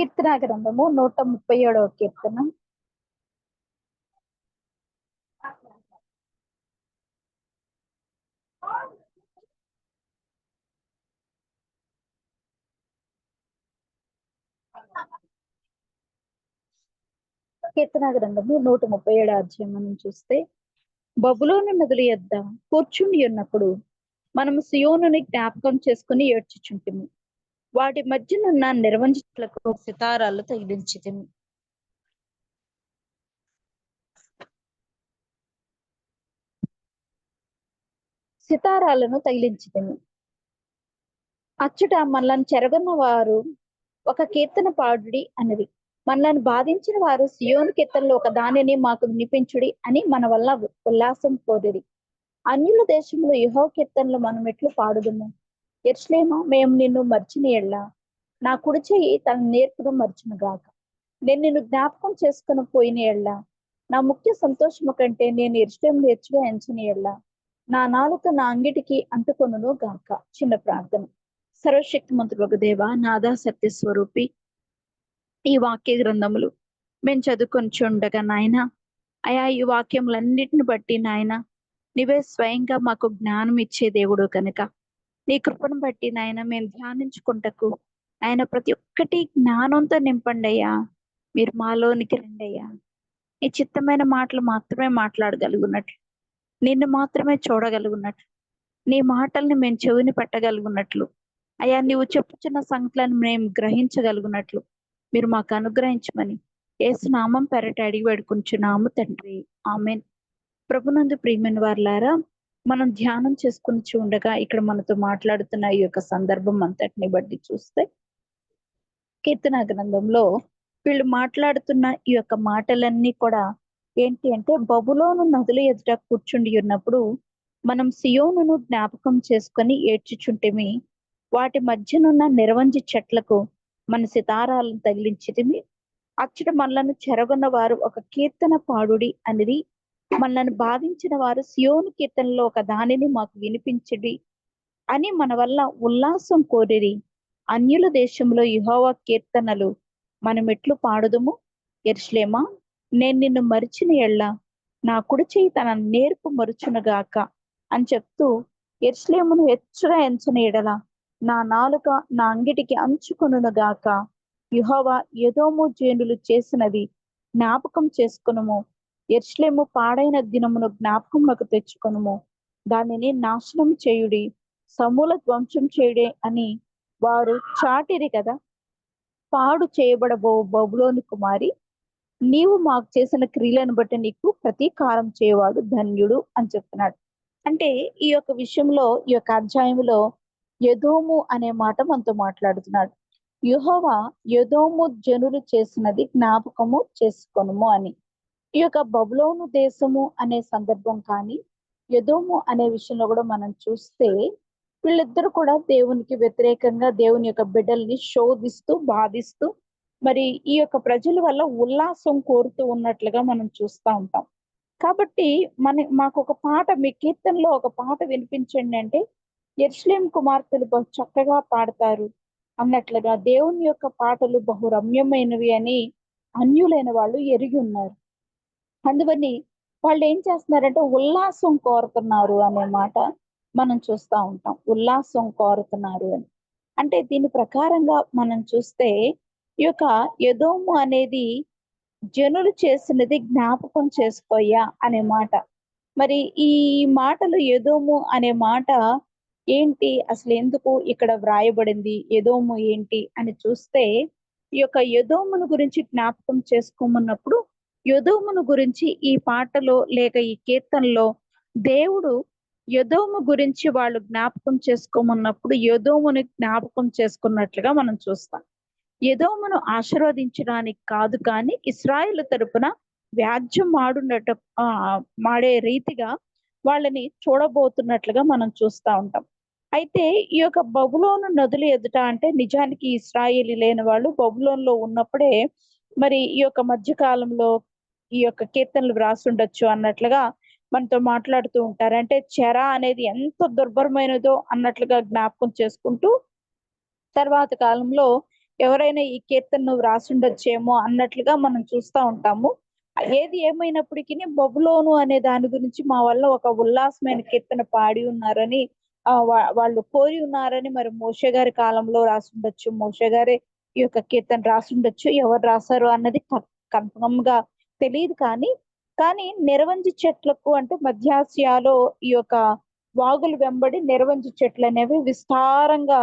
కీర్తన గ్రంథము 137వ కీర్తన. కీర్తన గ్రంథము 137 అధ్యాయం మనం చూస్తే, బబులోను నదుల యొద్ద కూర్చుని ఉన్నప్పుడు మనము సియోనుని జ్ఞాపకం చేసుకుని ఏడ్చుచుంటిమి. వాటి మధ్యనున్న నిర్వంజితులకు సితారాలు తగిలించితిమి. సితారాలను తగిలించితిమి. అచ్చుట మనలను చెరగొన్న వారు ఒక కీర్తన పాడుడి అన్నది. మనల్ని బాధించిన వారు సియోను కీర్తనలో ఒక దానిని మాకు వినిపించుడి అని మన వల్ల ఉల్లాసం కోరిరి. అన్యుల దేశంలో యెహోవా కీర్తనలు మనం ఎట్లు పాడుదుము. యెరూషలేమా, మేము నిన్ను మర్చిన ఎడల నా కుడి చెయ్యి తన నేర్పును మర్చును గాక. నేను నిన్ను జ్ఞాపకం చేసుకుని పోయిన ఎడల నా ముఖ్య సంతోషము కంటే నేను యెరూషలేము నేర్చుగా ఎంచని ఎడల నా నాలుక నా అంగిటికి అంటుకొనును గాక. చిన్న ప్రార్థన. సర్వశక్తిమంతుడు దేవ, నాదా సత్య స్వరూపి, ఈ వాక్య గ్రంథములు మేము చదువుకొని చూడగా నాయన, అయా ఈ వాక్యములన్నిటిని బట్టి నాయన నీవే స్వయంగా మాకు జ్ఞానం ఇచ్చే దేవుడు కనుక నీ కృపను బట్టి నాయన మేము ధ్యానించుకుంటకు ఆయన ప్రతి ఒక్కటి జ్ఞానంతో నింపండి అయ్యా. మీరు మాలోనికి రండి అయ్యా. నీ చిత్తమైన మాటలు మాత్రమే మాట్లాడగలుగున్నట్లు, నిన్ను మాత్రమే చూడగలుగున్నట్లు, నీ మాటల్ని మేము చెవిని పెట్టగలుగున్నట్లు, అయ్యా నీవు చెప్పుచున్న సంగతులను మేము గ్రహించగలుగున్నట్లు మీరు మాకు అనుగ్రహించమని యేసు నామం పెరట అడిగి వేడుకుంటున్నాము తండ్రి, ఆమేన్. ప్రభునందు ప్రియమైన వారులారా, మనం ధ్యానం చేసుకుని చూడగా ఇక్కడ మనతో మాట్లాడుతున్న ఈ యొక్క సందర్భం అంతటిని బట్టి చూస్తే, కీర్తన గ్రంథంలో వీళ్ళు మాట్లాడుతున్న ఈ యొక్క మాటలన్నీ కూడా ఏంటి అంటే, బబులోను నదుల ఎదుట కూర్చుండి ఉన్నప్పుడు మనం సియోనును జ్ఞాపకం చేసుకొని ఏడ్చుచుంటిమి. వాటి మధ్యనున్న నిర్వంజి చెట్లకు మన సితారాలను తగిలించితిమి. అచ్చట మనలను చెరగొన్న వారు ఒక కీర్తన పాడుడి అనేది. మనల్ని బాధించిన వారు సియోను కీర్తనలో ఒక దానిని మాకు వినిపించడి అని మన వల్ల ఉల్లాసం కోరిరి. అన్యుల దేశంలో యెహోవా కీర్తనలు మనం ఎట్లు పాడుదుము. యెరూషలేమా, నేను నిన్ను మరిచిన ఎడల నా కుడి చెయ్యి తన నేర్పు మరుచునుగాక అని చెప్తూ, యెరూషలేమును హెచ్చుగా ఎంచని ఎడల నా నాలుక నా అంగిటికి అంచుకొనుగాక. యెహోవా ఎదోము జేనులు చేసినది జ్ఞాపకం చేసుకొనుము. యెరూషలేము పాడైన దినమును జ్ఞాపకమునకు తెచ్చుకొనుము. దానిని నాశనం చేయుడి, సమూల ధ్వంసం చేయుడే అని వారు చాటిరి కదా. పాడు చేయబడబో బబులోను కుమారి, నీవు మాకు చేసిన క్రియలను బట్టి నీకు ప్రతీకారం చేయవాడు ధన్యుడు అని చెప్తున్నాడు. అంటే ఈ యొక్క విషయంలో, ఈ యొక్క అధ్యాయంలో ఎదోము అనే మాట మనతో మాట్లాడుతున్నాడు. యెహోవా ఎదోము జనులు చేసినది జ్ఞాపకము చేసుకొనుము అని. ఈ యొక్క బబులోను దేశము అనే సందర్భం కానీ, ఎదోము అనే విషయంలో కూడా మనం చూస్తే, వీళ్ళిద్దరు కూడా దేవునికి వ్యతిరేకంగా దేవుని యొక్క బిడ్డల్ని శోధిస్తూ బాధిస్తూ మరి ఈ యొక్క ప్రజల వల్ల ఉల్లాసం కోరుతూ ఉన్నట్లుగా మనం చూస్తూ ఉంటాం. కాబట్టి మాకు ఒక పాట, మీ కీర్తనలో ఒక పాట వినిపించండి అంటే, యెరూషలేము కుమార్తెలు బహు చక్కగా పాడతారు అన్నట్లుగా దేవుని యొక్క పాటలు బహు రమ్యమైనవి అని అన్యులైన వాళ్ళు ఎరిగి ఉన్నారు. అందువని వాళ్ళు ఏం చేస్తున్నారంటే ఉల్లాసం కోరుతున్నారు అనే మాట మనం చూస్తూ ఉంటాం. ఉల్లాసం కోరుతున్నారు అని అంటే దీని ప్రకారంగా మనం చూస్తే, ఈ యొక్క ఎదోము అనేది జనులు చేసినది జ్ఞాపకం చేసుకోయ్యా అనే మాట. మరి ఈ మాటలు ఎదోము అనే మాట ఏంటి, అసలు ఎందుకు ఇక్కడ వ్రాయబడింది, ఎదోము ఏంటి అని చూస్తే, ఈ యొక్క ఎదోమును గురించి జ్ఞాపకం చేసుకోమన్నప్పుడు ఎదోమును గురించి ఈ పాటలో లేక ఈ కీర్తనలో దేవుడు ఎదోము గురించి వాళ్ళు జ్ఞాపకం చేసుకోమన్నప్పుడు ఎదోముని జ్ఞాపకం చేసుకున్నట్లుగా మనం చూస్తాం. ఎదోమును ఆశీర్వదించడానికి కాదు, కానీ ఇశ్రాయేలు తరపున వ్యాజ్యం మాడే రీతిగా వాళ్ళని చూడబోతున్నట్లుగా మనం చూస్తూ ఉంటాం. అయితే ఈ యొక్క బబులోను నదులు ఎదుట అంటే నిజానికి ఇశ్రాయేలీ లేని వాళ్ళు బబులోన్లో ఉన్నప్పుడే మరి ఈ యొక్క మధ్యకాలంలో ఈ యొక్క కీర్తనలు వ్రాసుండొచ్చు అన్నట్లుగా మనతో మాట్లాడుతూ ఉంటారు. అంటే చెర అనేది ఎంత దుర్భరమైనదో అన్నట్లుగా జ్ఞాపకం చేసుకుంటూ, తర్వాత కాలంలో ఎవరైనా ఈ కీర్తనను వ్రాసుండొచ్చేమో అన్నట్లుగా మనం చూస్తా ఉంటాము. ఏది ఏమైనప్పటికీ బబులోను అనే దాని గురించి మా వల్ల ఒక ఉల్లాసమైన కీర్తన పాడి ఉన్నారని వాళ్ళు కోరి ఉన్నారని మరి మోషే గారి కాలంలో రాసుండొచ్చు. మోషే గారే ఈ యొక్క కీర్తన రాసుండొచ్చు. ఎవరు రాసారు అన్నది కన్ఫర్మ్ గా తెలీదు కానీ నిరవంజి చెట్లకు అంటే మధ్యాసియాలో ఈ యొక్క వాగులు వెంబడి నిరవంజి చెట్లనేవి విస్తారంగా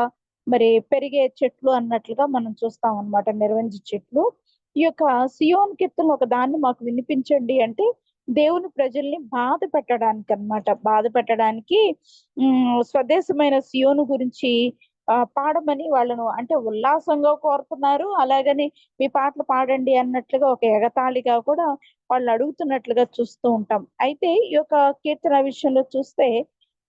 మరి పెరిగే చెట్లు అన్నట్లుగా మనం చూస్తాం అన్నమాట. నిరవంజి చెట్లు. ఈ యొక్క సియోను కీర్తనలో ఒక దాన్ని మాకు వినిపించండి అంటే, దేవుని ప్రజల్ని బాధ పెట్టడానికన్నమాట. బాధ పెట్టడానికి స్వదేశమైన సియోను గురించి పాడమని వాళ్ళను అంటే ఉల్లాసంగా కోరుతున్నారు. అలాగని మీ పాటలు పాడండి అన్నట్లుగా ఒక ఎగతాళిగా కూడా వాళ్ళు అడుగుతున్నట్లుగా చూస్తూ ఉంటాం. అయితే ఈ యొక్క కీర్తన విషయంలో చూస్తే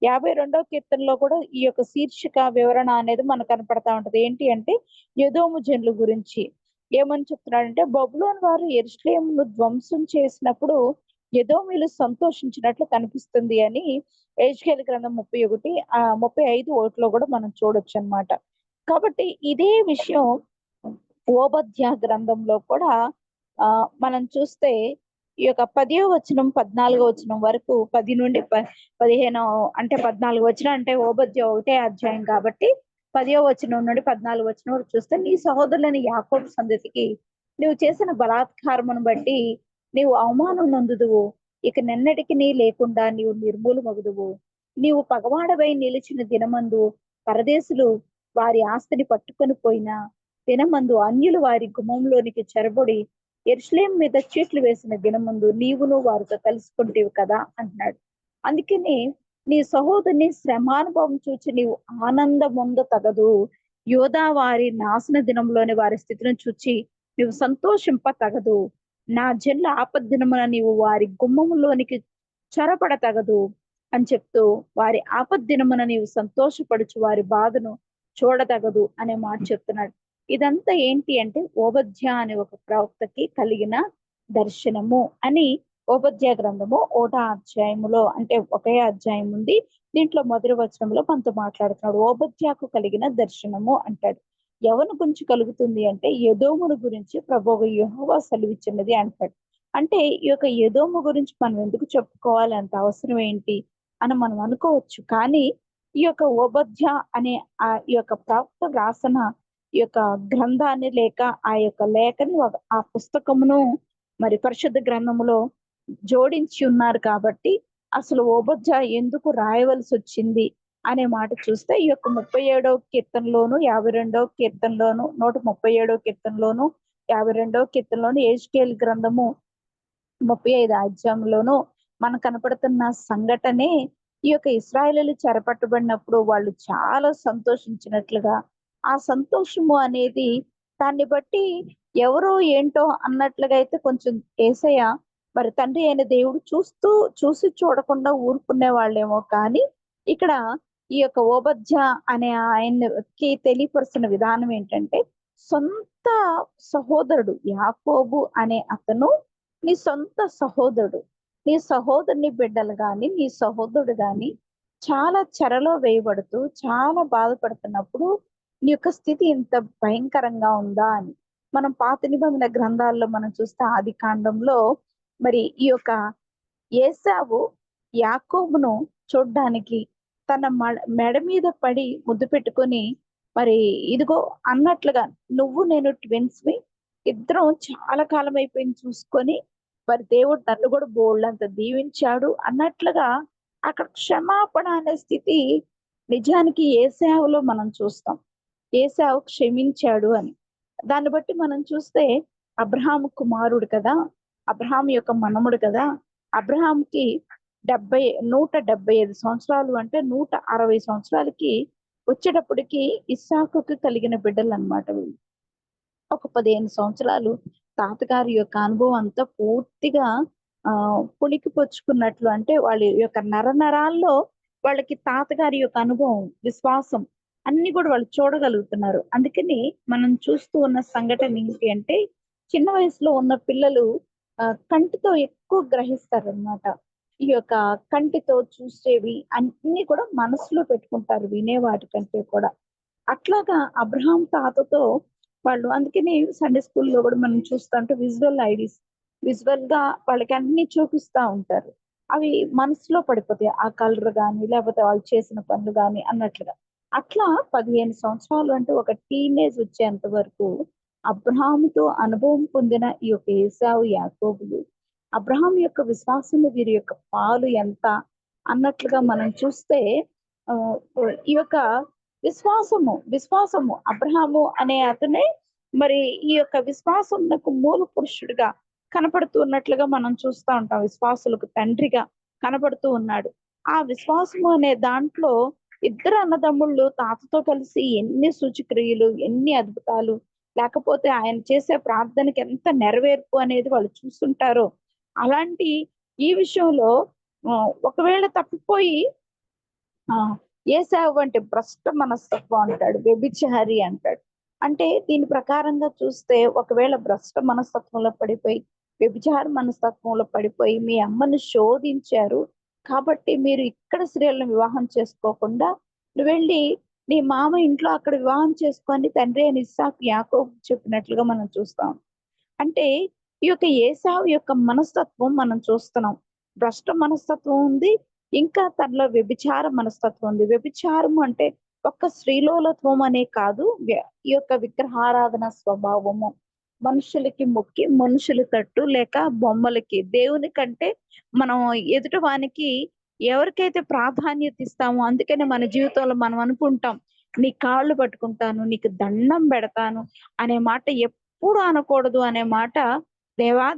52వ కీర్తనలో కూడా ఈ యొక్క శీర్షిక వివరణ అనేది మనకు కనపడతా ఉంటది. ఏంటి అంటే ఎదోము జనుల గురించి. ఏమని చెప్తున్నాడంటే బబులోను వారు యెరూషలేమును ధ్వంసం చేసినప్పుడు ఎదోమీయులు సంతోషించినట్లు కనిపిస్తుంది అని యెహెజ్కేలు గ్రంథం 31 35 కూడా మనం చూడొచ్చన్నమాట. కాబట్టి ఇదే విషయం ఓబద్య గ్రంథంలో కూడా మనం చూస్తే ఈ యొక్క 10వ వచనం 14వ వచనం వరకు 10 నుండి 15 అంటే 14 వచనం అంటే ఓబద్య ఒకటే అధ్యాయం కాబట్టి 10వ వచనం నుండి 14వ వచనం వరకు చూస్తే నీ సహోదరులని యాకోబు సంతతికి నువ్వు చేసిన బలాత్కారమును బట్టి నీవు అవమానం నొందుదువు. ఇక నిన్నటికి నీ లేకుండా నీవు నిర్మూలమగుదువు. నీవు పగవాడవై నిలిచిన దినమందు పరదేశులు వారి ఆస్తిని పట్టుకొని పోయిన దినమందు అన్యులు వారి గుమ్మంలోనికి చెరబడి యెరూషలేము మీద చీట్లు వేసిన దినమందు నీవును వారితో కలుసుకుంటేవి కదా అంటున్నాడు. అందుకని నీ సహోదరుని శ్రమానుభవం చూచి నీవు ఆనందముంద తగదు. యోధా వారి నాశన దినంలోని వారి స్థితిని చూచి నీవు సంతోషింప తగదు. నా జన్ల ఆపద్దినమున నీవు వారి గుమ్మములోనికి చొరపడ తగదు అని చెప్తూ వారి ఆపద్దినమున నీవు సంతోషపడుచు వారి బాధను చూడతగదు అనే మాట చెప్తున్నాడు. ఇదంతా ఏంటి అంటే ఓబద్య అనే ఒక ప్రవక్తకి కలిగిన దర్శనము అని ఓబద్య గ్రంథము 1వ అధ్యాయములో అంటే ఒకే అధ్యాయం ఉంది. దీంట్లో మొదటి వచనంలో మనతో మాట్లాడుతున్నాడు. ఓబద్యకు కలిగిన దర్శనము అంటాడు. ఎవరి గురించి కలుగుతుంది అంటే ఎదోమును గురించి ప్రభువు యెహోవా సెలవిచ్చినది అంటాడు. అంటే ఈ యొక్క ఎదోము గురించి మనం ఎందుకు చెప్పుకోవాలి, అంత అవసరం ఏంటి అని మనం అనుకోవచ్చు. కానీ ఈ యొక్క ఓబద్య అనే ఈ యొక్క ప్రవక్త రాసిన ఈ యొక్క గ్రంథాన్ని లేక ఆ యొక్క లేఖని ఆ పుస్తకమును మరి పరిశుద్ధ గ్రంథములో జోడించి ఉన్నారు కాబట్టి అసలు ఓబద్య ఎందుకు రాయవలసి వచ్చింది అనే మాట చూస్తే ఈ యొక్క 37వ కీర్తనలోను 52వ కీర్తనలోను 137వ కీర్తనలోను 52వ కీర్తనలోను యెహెజ్కేలు గ్రంథము 35 అధ్యాయంలోను మనకు కనపడుతున్న సంఘటనే ఈ యొక్క ఇశ్రాయేలీయులు చెరపట్టబడినప్పుడు వాళ్ళు చాలా సంతోషించినట్లుగా ఆ సంతోషము అనేది దాన్ని బట్టి ఎవరో ఏంటో అన్నట్లుగా అయితే కొంచెం యేసయ్య మరి తండ్రి అయిన దేవుడు చూసి చూడకుండా ఊరుకునే వాళ్ళేమో కానీ ఇక్కడ ఈ యొక్క ఓబద్య అనే ఆయనకి తెలియపరుస్తున్న విధానం ఏంటంటే సొంత సహోదరుడు యాకోబు అనే అతను నీ సొంత సహోదరుడు, నీ సహోదరుని బిడ్డలు గాని నీ సహోదరుడు గాని చాలా చెరలో వేయబడుతూ చాలా బాధపడుతున్నప్పుడు నీ యొక్క స్థితి ఇంత భయంకరంగా ఉందా అని మనం పాత నిబంధన గ్రంథాల్లో మనం చూస్తే ఆది కాండంలో మరి ఈ యొక్క ఏశావు యాకోబును చూడ్డానికి తన మెడ మీద పడి ముద్దు పెట్టుకొని మరి ఇదిగో అన్నట్లుగా నువ్వు నేను ట్విన్స్ మి ఇద్దరం చాలా కాలం అయిపోయింది చూసుకొని మరి దేవుడు నన్ను కూడా బోల్డంత దీవించాడు అన్నట్లుగా అక్కడ క్షమాపణ అనే స్థితి నిజానికి ఏశావులో మనం చూస్తాం. ఏశావు క్షమించాడు అని. దాన్ని బట్టి మనం చూస్తే అబ్రహాము కుమారుడు కదా, అబ్రహాం యొక్క మనముడు కదా, అబ్రహాంకి 175 సంవత్సరాలు అంటే 160 సంవత్సరాలకి వచ్చేటప్పటికి ఇస్సాకుకి కలిగిన బిడ్డలు అన్నమాట వీళ్ళు. ఒక 15 సంవత్సరాలు తాతగారి యొక్క అనుభవం అంతా పూర్తిగా పుణికిపుచ్చుకున్నట్లు అంటే వాళ్ళ యొక్క నరాల్లో వాళ్ళకి తాతగారి యొక్క అనుభవం, విశ్వాసం అన్ని కూడా వాళ్ళు చూడగలుగుతున్నారు. అందుకని మనం చూస్తూ ఉన్న సంఘటన ఏంటి అంటే చిన్న వయసులో ఉన్న పిల్లలు కంటితో ఎక్కువ గ్రహిస్తారన్నమాట. ఈ యొక్క కంటితో చూసేవి అన్ని కూడా మనసులో పెట్టుకుంటారు వినే వాటి కంటే కూడా. అట్లాగా అబ్రహాం తాతతో వాళ్ళు అందుకని సండే స్కూల్‌లో కూడా మనం చూస్తుంటే విజువల్ ఐడీస్ విజువల్‌గా వాళ్ళకి అన్నీ చూపిస్తా ఉంటారు. అవి మనసులో పడిపోతాయి. ఆ కలర్ గాని, లేకపోతే వాళ్ళు చేసిన పనులు గాని అన్నట్లుగా. అట్లా 15 సంవత్సరాలు అంటే ఒక టీనేజ్ వచ్చేంత వరకు అబ్రాహాముతో అనుభవం పొందిన ఈ యొక్క ఏశావు, యాకోబులు అబ్రాహాం యొక్క విశ్వాసంలో వీరి యొక్క పాలు ఎంత అన్నట్లుగా మనం చూస్తే ఆహ్, ఈ యొక్క విశ్వాసము అబ్రహాము అనే అతనే మరి ఈ యొక్క విశ్వాసమునకు మూల పురుషుడిగా కనపడుతూ ఉన్నట్లుగా మనం చూస్తా ఉంటాం. విశ్వాసులకు తండ్రిగా కనపడుతూ ఉన్నాడు. ఆ విశ్వాసము అనే దాంట్లో ఇద్దరు అన్నదమ్ముళ్ళు తాతతో కలిసి ఎన్ని సూచక్రియలు, ఎన్ని అద్భుతాలు, లేకపోతే ఆయన చేసే ప్రార్థనకి ఎంత నెరవేర్పు అనేది వాళ్ళు చూస్తుంటారో, అలాంటి ఈ విషయంలో ఒకవేళ తప్పిపోయి ఆ! ఏశావు అంటే భ్రష్ట మనస్తత్వం అంటాడు. వ్యభిచారి అంటాడు. అంటే దీని ప్రకారంగా చూస్తే ఒకవేళ భ్రష్ట మనస్తత్వంలో పడిపోయి, వ్యభిచార మనస్తత్వంలో పడిపోయి మీ అమ్మను శోధించారు. కాబట్టి మీరు ఇక్కడ స్త్రీలను వివాహం చేసుకోకుండా నువ్వెళ్ళి నీ మామ ఇంట్లో అక్కడ వివాహం చేసుకొని తండ్రి అయిన ఇస్సాకు, యాకోబు చెప్పినట్లుగా మనం చూస్తాం. అంటే ఈ యొక్క ఏశావు యొక్క మనస్తత్వం మనం చూస్తున్నాం. భ్రష్ట మనస్తత్వం ఉంది. ఇంకా తనలో వ్యభిచార మనస్తత్వం ఉంది. వ్యభిచారం అంటే ఒక్క స్త్రీలోలత్వం అనే కాదు. ఈ యొక్క విగ్రహారాధన స్వభావము. మనుషులకి మొక్కి, మనుషులు తట్టు లేక బొమ్మలకి, దేవుని కంటే మనం ఎదుటి వానికి ఎవరికైతే ప్రాధాన్యత ఇస్తామో అందుకనే మన జీవితంలో మనం అనుకుంటాం. నీ కాళ్ళు పట్టుకుంటాను, నీకు దండం పెడతాను అనే మాట ఎప్పుడు అనకూడదు అనే మాట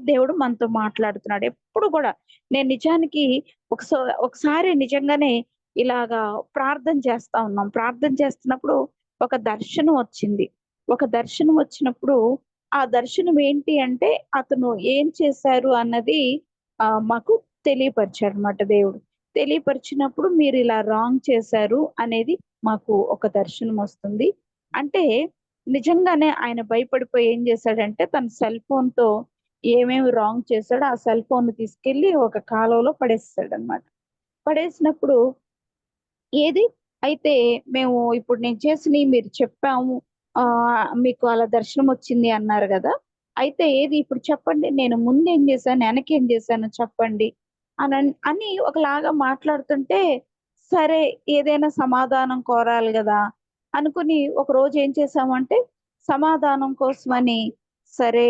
దేవుడు మనతో మాట్లాడుతున్నాడు. ఎప్పుడు కూడా నేను నిజానికి ఒకసారి నిజంగానే ఇలాగా ప్రార్థన చేస్తా ఉన్నాం. ప్రార్థన చేస్తున్నప్పుడు ఒక దర్శనం వచ్చింది. ఒక దర్శనం వచ్చినప్పుడు ఆ దర్శనం ఏంటి అంటే అతను ఏం చేశారు అన్నది మాకు తెలియపరిచాడన్నమాట దేవుడు. తెలియపరిచినప్పుడు మీరు ఇలా రాంగ్ చేశారు అనేది మాకు ఒక దర్శనం వస్తుంది. అంటే నిజంగానే ఆయన భయపడిపోయి ఏం చేశాడంటే తన సెల్ ఫోన్‌తో ఏమేమి రాంగ్ చేశాడో ఆ సెల్ ఫోన్‌ని తీసుకెళ్ళి ఒక కాలువలో పడేసేసాడన్నమాట. పడేసినప్పుడు ఏది అయితే మేము ఇప్పుడు నేను చేసినయి మీరు చెప్పాము. మీకు అలా దర్శనం వచ్చింది అన్నారు గదా! అయితే ఏది ఇప్పుడు చెప్పండి. నేను ముందేం జేశాను, ఎనకేం జేశానో చెప్పండి అని ఒకలాగా మాట్లాడుతుంటే, సరే ఏదైనా సమాధానం కోరాలి గదా! అనుకుని ఒకరోజు ఏం చేశామంటే, సమాధానం కోసమని సరే,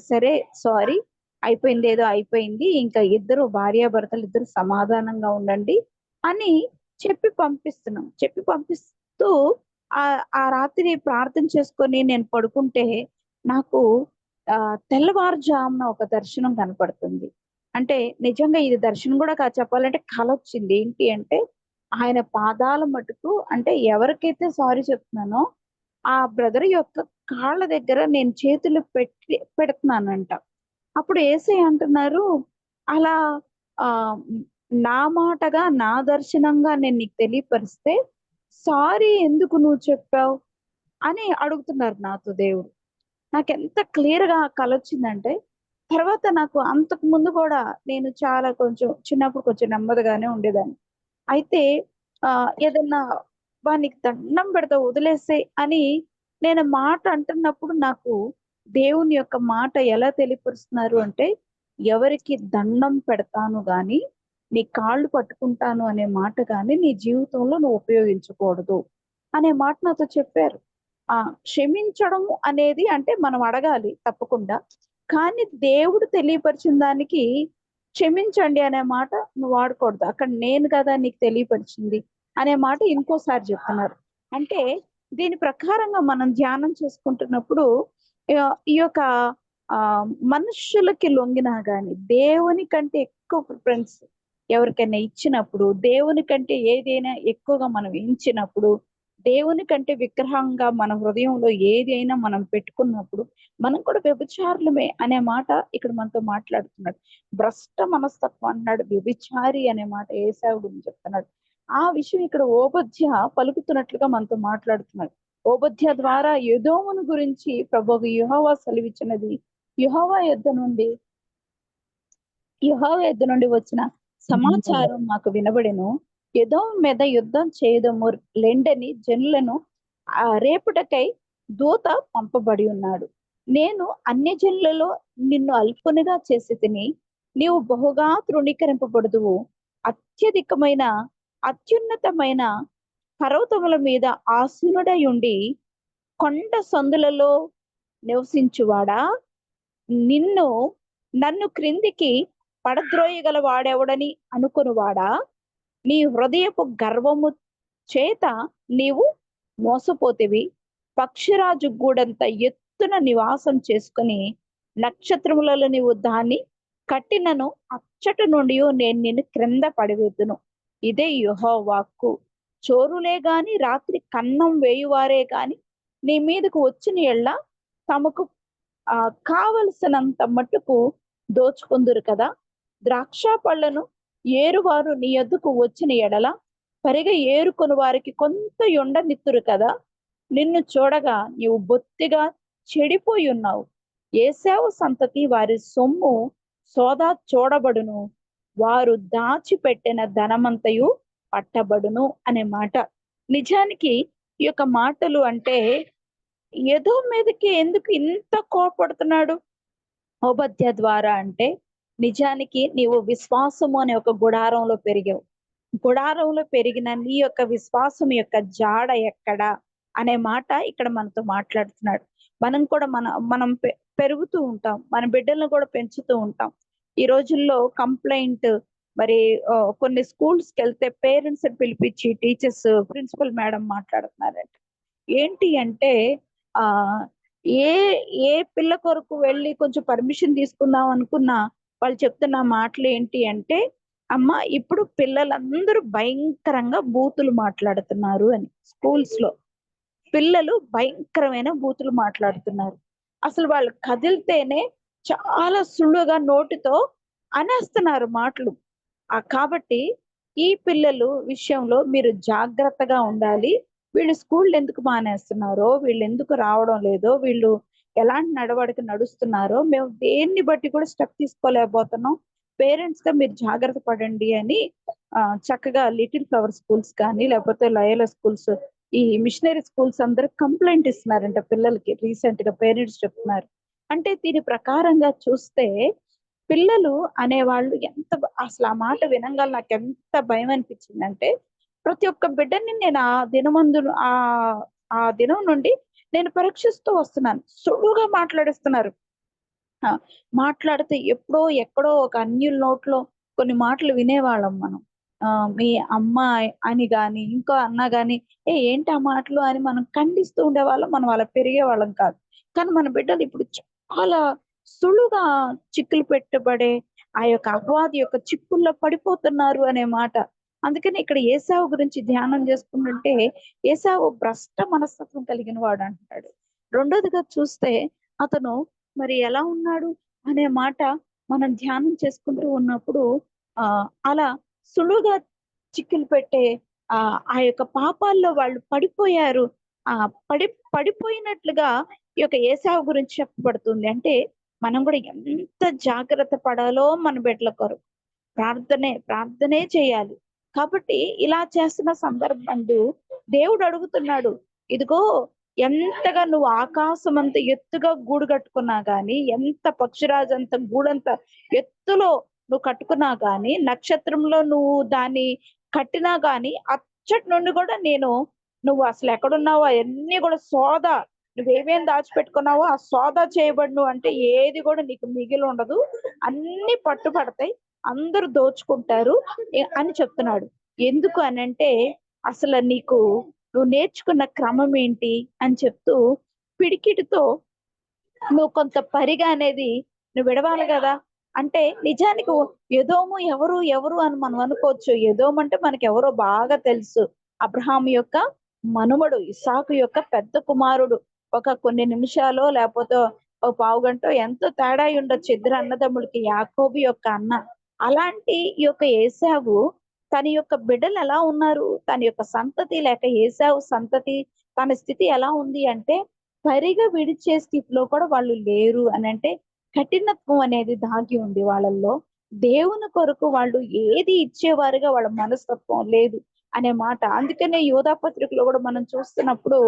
సరే సారీ అయిపోయిందేదో అయిపోయింది. ఇంకా ఇద్దరు భార్యాభర్తలు ఇద్దరు సమాధానంగా ఉండండి అని చెప్పి పంపిస్తున్నాం. చెప్పి పంపిస్తూ ఆ రాత్రి ప్రార్థన చేసుకొని నేను పడుకుంటే నాకు తెల్లవారుజామున ఒక దర్శనం కనపడుతుంది. అంటే నిజంగా ఇది దర్శనం గూడా కాదు చెప్పాలంటే కలొచ్చింది. ఏంటి అంటే ఆయన పాదాల మటుకు అంటే ఎవరికైతే సారీ చెప్తున్నానో ఆ బ్రదర్ యొక్క కాళ్ళ దగ్గర నేను చేతులు పెడుతున్నానంట. అప్పుడు యేసయ్య అంటున్నారు, "అలా ఆహ్, నా మాటగా, నా దర్శనంగా నేను నీకు తెలియపరిస్తే, సారీ ఎందుకు నువ్వు చెప్పావు?" అని అడుగుతున్నారు నాతో దేవుడు. నాకెంత క్లియర్‌గా ఆ కలొచ్చిందంటే, తర్వాత నాకు అంతకు ముందు కూడా నేను చాలా కొంచెం చిన్నప్పుడు కొంచెం నెమ్మదిగానే ఉండేదాన్ని. అయితే ఏదన్నా "అబ్బా! నీకు దండం పెడతా వదిలేసేయ్" అని నేను మాట అంటున్నప్పుడు నాకు దేవుని యొక్క మాట ఎలా తెలియపరుస్తున్నారు అంటే, ఎవరికి దండం పెడతాను గానీ, నీ కాళ్ళు పట్టుకుంటాను అనే మాట గానీ, నీ జీవితంలో నువ్వు ఉపయోగించకూడదు అనే మాట నాతో చెప్పారు. క్షమించడం అనేది అంటే మనం అడగాలి తప్పకుండా. కానీ దేవుడు తెలియపరిచిన దానికి క్షమించండి అనే మాట నువ్వు వాడకూడదు. అక్కడ నేను కదా నీకు తెలియపరిచింది అనే మాట ఇంకోసారి చెప్తున్నారు. అంటే దీని ప్రకారంగా మనం ధ్యానం చేసుకుంటున్నప్పుడు ఈ యొక్క మనుష్యులకి లొంగినా గాని దేవుని కంటే ఎక్కువ ప్రిఫరెన్స్ ఎవరికైనా ఇచ్చినప్పుడు, దేవుని కంటే ఏదైనా ఎక్కువగా మనం ఎంచినప్పుడు, దేవుని కంటే విగ్రహంగా మన హృదయంలో ఏదైనా మనం పెట్టుకున్నప్పుడు, మనం కూడా వ్యభిచారులమే అనే మాట ఇక్కడ మనతో మాట్లాడుతున్నాడు. భ్రష్ట మనస్తత్వం అన్నాడు. వ్యభిచారి అనే మాట ఏశావు గురించి చెప్తున్నాడు. ఆ విషయం ఇక్కడ ఓబద్య పలుకుతున్నట్లుగా మనతో మాట్లాడుతున్నాడు. ఓబద్య ద్వారా ఎదోమును గురించి ప్రభువు యెహోవా సెలవిచ్చినది యెహోవా యొద్ద నుండి వచ్చిన సమాచారం మాకు వినబడెను. ఎదోము మీద యుద్ధం చేయుదము లెండని జనులను రేపుటకై దూత పంపబడి ఉన్నాడు. నేను అన్యజనులలో నిన్ను అల్పునిగా చేసి తిని నీవు బహుగా తృణీకరింపబడుదువు. అత్యధికమైన అత్యున్నతమైన పర్వతముల మీద ఆసీనుడై ఉండి కొండ సందులలో నివసించువాడా, నిన్ను నన్ను క్రిందికి పడద్రోయగల వాడెవడని అనుకొనువాడా, నీ హృదయపు గర్వము చేత నీవు మోసపోతివి. పక్షిరాజు గూడంత ఎత్తున నివాసం చేసుకుని నక్షత్రములలో నీవు దాన్ని కట్టినను అచ్చట నుండి నేను నిన్ను క్రింద పడివేతును. ఇదే యెహోవా వాక్కు. చోరులే గాని రాత్రి కన్నం వేయువారే గాని నీ మీదకు వచ్చిన ఎళ్ళ తమకు కావలసినంత మట్టుకు దోచుకుందురు కదా. ద్రాక్ష పళ్ళను ఏరువారు నీ యొద్దకు వచ్చిన ఎడల పరిగ ఏరుకొని వారికి కొంత ఉండనిత్తురు కదా. నిన్ను చూడగా నీవు బొత్తిగా చెడిపోయి ఉన్నావు. ఏశావు సంతతి వారి సొమ్ము సోదా చూడబడును, వారు దాచిపెట్టిన ధనమంతయు పట్టబడును అనే మాట. నిజానికి ఈ యొక్క మాటలు అంటే ఏదో మీదకి ఎందుకు ఇంత కోపడుతున్నాడు ఓబద్య ద్వారా అంటే, నిజానికి నీవు విశ్వాసము అనే ఒక గుడారంలో పెరిగావు. గుడారంలో పెరిగిన నీ యొక్క విశ్వాసం యొక్క జాడ ఎక్కడ అనే మాట ఇక్కడ మనతో మాట్లాడుతున్నాడు. మనం కూడా మనం పెరుగుతూ ఉంటాం, మన బిడ్డలను కూడా పెంచుతూ ఉంటాం. ఈ రోజుల్లో కంప్లైంట్ మరి కొన్ని స్కూల్స్ కి వెళ్తే పేరెంట్స్ పిలిపించి టీచర్స్ ప్రిన్సిపల్ మేడం మాట్లాడుతున్నారంట. ఏంటి అంటే ఆ ఏ ఏ పిల్ల కొరకు వెళ్ళి కొంచెం పర్మిషన్ తీసుకుందాం అనుకున్నా వాళ్ళు చెప్తున్న మాటలు ఏంటి అంటే, అమ్మ ఇప్పుడు పిల్లలందరూ భయంకరంగా బూతులు మాట్లాడుతున్నారు అని. స్కూల్స్ లో పిల్లలు భయంకరమైన బూతులు మాట్లాడుతున్నారు. అసలు వాళ్ళు కదిలితేనే చాలా సులువుగా నోటితో అనేస్తున్నారు మాటలు. కాబట్టి ఈ పిల్లలు విషయంలో మీరు జాగ్రత్తగా ఉండాలి. వీళ్ళు స్కూల్ ఎందుకు మానేస్తున్నారో, వీళ్ళు ఎందుకు రావడం లేదో, వీళ్ళు ఎలాంటి నడవడిక నడుస్తున్నారో మేము దేన్ని బట్టి కూడా స్టెప్ తీసుకోలేకపోతున్నాం. పేరెంట్స్ గా మీరు జాగ్రత్త పడండి అని చక్కగా లిటిల్ ఫ్లవర్ స్కూల్స్ కానీ లేకపోతే లయోలా స్కూల్స్, ఈ మిషనరీ స్కూల్స్ అందరూ కంప్లైంట్ ఇస్తున్నారంట పిల్లలకి. రీసెంట్ గా పేరెంట్స్ చెప్తున్నారు. అంటే దీని ప్రకారంగా చూస్తే పిల్లలు అనేవాళ్ళు అసలు ఆ మాట వినంగా నాకు ఎంత భయం అనిపించిందంటే, ప్రతి ఒక్క బిడ్డని నేను ఆ దినమందు ఆ దినం నుండి నేను పరీక్షిస్తూ వస్తున్నాను. సులువుగా మాట్లాడిస్తున్నారు. మాట్లాడితే ఎప్పుడో ఎక్కడో ఒక అన్యుల నోట్లో కొన్ని మాటలు వినేవాళ్ళం మనం. మీ అమ్మ అని గాని ఇంకో అన్న గాని ఏంటి ఆ మాటలు అని మనం ఖండిస్తూ ఉండేవాళ్ళం. మనం అలా పెరిగేవాళ్ళం కాదు. కానీ మన బిడ్డలు ఇప్పుడు చాలా సులువుగా చిక్కులు పెట్టబడే ఆ యొక్క అపవాది యొక్క చిక్కుల్లో పడిపోతున్నారు అనే మాట. అందుకని ఇక్కడ ఏశావు గురించి ధ్యానం చేసుకుంటుంటే, ఏశావు భ్రష్ట మనస్తత్వం కలిగిన వాడు అంటాడు. రెండోదిగా చూస్తే అతను మరి ఎలా ఉన్నాడు అనే మాట మనం ధ్యానం చేసుకుంటూ ఉన్నప్పుడు అలా సులువుగా చిక్కులు పెట్టే ఆ యొక్క పాపాల్లో వాళ్ళు పడిపోయారు. ఆ పడిపోయినట్లుగా ఈ యొక్క ఏశావు గురించి చెప్పబడుతుంది. అంటే మనం కూడా ఎంత జాగ్రత్త పడాలో మన బిడ్డల కొరకు ప్రార్థనే చేయాలి. కాబట్టి ఇలా చేస్తున్న సందర్భంలో దేవుడు అడుగుతున్నాడు, ఇదిగో ఎంతగా నువ్వు ఆకాశం అంత ఎత్తుగా గూడు కట్టుకున్నా గాని, ఎంత పక్షిరాజు అంత గూడంత ఎత్తులో నువ్వు కట్టుకున్నా గాని, నక్షత్రంలో నువ్వు దాన్ని కట్టినా గాని అచ్చటి నుండి కూడా నువ్వు అసలు ఎక్కడున్నావో అవన్నీ కూడా నువ్వేమేం దాచిపెట్టుకున్నావో ఆ సోదా చేయబడును అంటే ఏది కూడా నీకు మిగిలి ఉండదు. అన్ని పట్టుపడతాయి, అందరూ దోచుకుంటారు అని చెప్తున్నాడు. ఎందుకు అనంటే అసలు నువ్వు నేర్చుకున్న క్రమం ఏంటి అని చెప్తూ, పిడికిటితో నువ్వు కొంత పరిగా అనేది నువ్వు విడవాలి కదా. అంటే నిజానికి ఎదోము ఎవరు ఎవరు అని మనం అనుకోవచ్చు. ఎదోము అంటే మనకి ఎవరో బాగా తెలుసు. అబ్రహాం యొక్క మనుమడు, ఇస్సాకు యొక్క పెద్ద కుమారుడు. ఒక కొన్ని నిమిషాలు లేకపోతే ఒక పావుగంట ఎంతో తేడా ఉండొచ్చు ఇద్దరు అన్నదమ్ములకి. యాకోబు యొక్క అన్న. అలాంటి ఈ యొక్క ఏశావు తన యొక్క బిడ్డలు ఎలా ఉన్నారు, తన యొక్క సంతతి లేక ఏశావు సంతతి తన స్థితి ఎలా ఉంది అంటే, పరిగా విడిచే స్థితిలో కూడా వాళ్ళు లేరు అని అంటే, కఠినత్వం అనేది దాగి ఉంది వాళ్ళల్లో. దేవుని కొరకు వాళ్ళు ఏది ఇచ్చేవారుగా వాళ్ళ మనస్తత్వం లేదు. అనే మాట. అందుకనే యోధా పత్రికలో కూడా మనం చూస్తున్నప్పుడు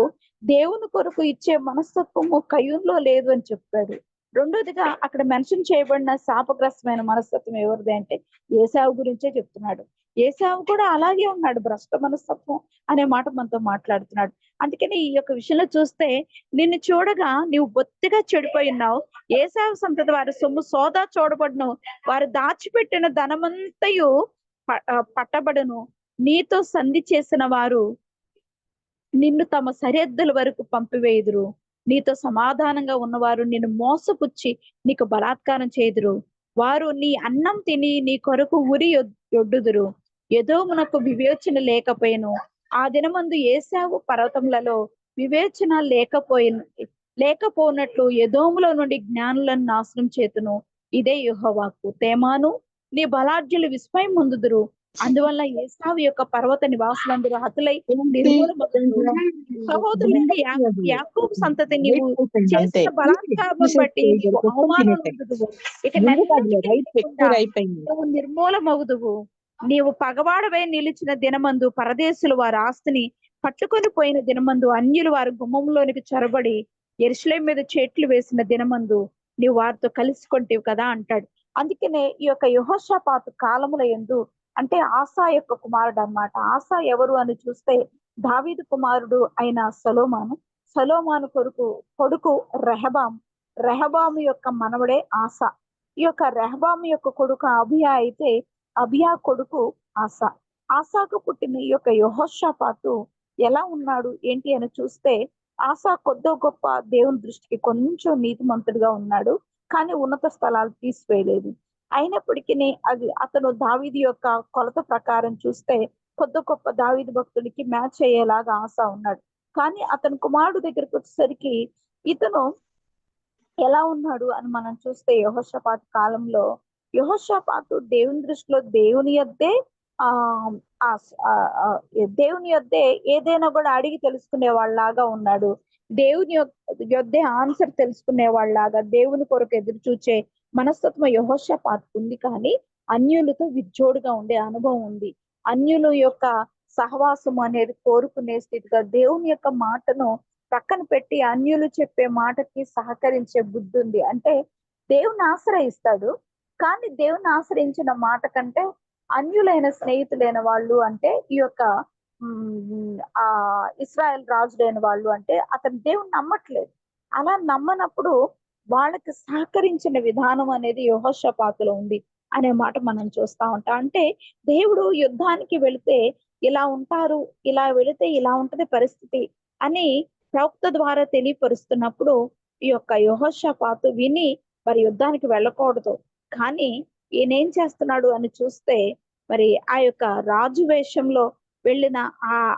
దేవుని కొరకు ఇచ్చే మనస్తత్వము కయ్యూన్లో లేదు అని చెప్పాడు. రెండోదిగా అక్కడ మెన్షన్ చేయబడిన శాపగ్రస్తమైన మనస్తత్వం ఎవరిది అంటే ఏశావు గురించే చెప్తున్నాడు. ఏశావు కూడా అలాగే ఉన్నాడు, భ్రష్ట మనస్తత్వం అనే మాట మనతో మాట్లాడుతున్నాడు. అందుకని ఈ యొక్క విషయంలో చూస్తే నిన్ను చూడగా నీవు బొత్తిగా చెడిపోయి ఉన్నావు. ఏశావు సంతతి వారి సొమ్ము సోదా చూడబడును, వారు దాచిపెట్టిన ధనమంతయు పట్టబడును. నీతో సంధి చేసిన వారు నిన్ను తమ సరిహద్దుల వరకు పంపివేయుదురు. నీతో సమాధానంగా ఉన్నవారు నిన్ను మోసపుచ్చి నీకు బలాత్కారం చేయుదురు. వారు నీ అన్నం తిని నీ కొరకు ఉరి యొడ్డుదురు. ఎదోమునకు వివేచన లేకపోయిను, ఆ దినమందు ఏశావు పర్వతములలో వివేచన లేకపోనట్లు ఎదోములో నుండి జ్ఞానులను నాశనం చేతును. ఇదే యెహోవాకు. తేమాను, నీ బలాఢ్యులు విస్మయం పొందుదురు. అందువల్ల ఏశావు యొక్క పర్వత నివాసులందరూ హతులై నిర్మూలమగుదురు. సహోదరులైన యాకోబు సంతతి నీవు చేసిన బలాత్కారం బట్టి నీవు అవమానం పొందుదువు. ఇక నువ్వు నిర్మూలమగుదువు. నీవు పగవాడవై నిలిచిన దినమందు పరదేశులు వారి ఆస్తిని పట్టుకొని పోయిన దినమందు అన్యులు వారి గుమ్మంలోనికి చొరబడి యెరూషలేము మీద చేట్లు వేసిన దినమందు నీవు వారితో కలిసికొంటివి కదా అంటాడు. అందుకనే ఈ యొక్క యెహోషాపాతు కాలముల యందు అంటే ఆసా యొక్క కుమారుడు అన్నమాట. ఆసా ఎవరు అని చూస్తే దావీదు కుమారుడు అయిన సలోమాను కొడుకు రెహబాము యొక్క మనవడే ఆసా. ఈ యొక్క రెహబాము యొక్క కొడుకు అబియా అయితే అబియా కొడుకు ఆసా. ఆసాకు పుట్టిన ఈ యొక్క యెహోషాపాతు ఎలా ఉన్నాడు ఏంటి అని చూస్తే ఆసా కొద్దో గొప్ప దేవుని దృష్టికి కొంచెం నీతిమంతుడిగా ఉన్నాడు, కానీ ఉన్నత స్థలాలు తీసివేయలేదు. అయినప్పటికీ అతను దావీదు యొక్క కొలత ప్రకారం చూస్తే కొద్ది గొప్ప దావీదు భక్తుడికి మ్యాచ్ అయ్యేలాగా ఆశ ఉన్నాడు. కానీ అతని కుమారుడు దగ్గరికి వచ్చేసరికి ఇతను ఎలా ఉన్నాడు అని మనం చూస్తే యెహోషాపాతు కాలంలో యెహోషాపాతు దేవుని దృష్టిలో దేవుని యొద్దే ఏదైనా కూడా అడిగి తెలుసుకునే వాళ్ళలాగా ఉన్నాడు. దేవుని యొద్దే ఆన్సర్ తెలుసుకునే వాళ్ళలాగా దేవుని కొరకు ఎదురు చూచే మనస్తత్వం యెహోషాపాతుకు ఉంది. కానీ అన్యులతో విజ్జోడుగా ఉండే అనుభవం ఉంది. అన్యుల యొక్క సహవాసం అనేది కోరుకునే స్థితిగా దేవుని యొక్క మాటను పక్కన పెట్టి అన్యులు చెప్పే మాటకి సహకరించే బుద్ధి ఉంది. అంటే దేవుని ఆశ్రయిస్తాడు, కానీ దేవుని ఆశ్రయించిన మాట కంటే అన్యులైన స్నేహితులైన వాళ్ళు అంటే ఈ యొక్క ఇస్రాయేల్ రాజులైన వాళ్ళు అంటే అతను దేవుని నమ్మట్లేదు. అలా నమ్మనప్పుడు వాళ్ళకి సహకరించిన విధానం అనేది యెహోషాపాతులో ఉంది అనే మాట మనం చూస్తా ఉంటాం. అంటే దేవుడు యుద్ధానికి వెళితే ఇలా ఉంటారు, ఇలా వెళితే ఇలా ఉంటది పరిస్థితి అని ప్రవక్త ద్వారా తెలియపరుస్తున్నప్పుడు ఈ యొక్క యెహోషాపాతు విని మరి యుద్ధానికి వెళ్ళకూడదు. కానీ ఈయనేం చేస్తున్నాడు అని చూస్తే మరి ఆ యొక్క రాజు వేషంలో వెళ్ళిన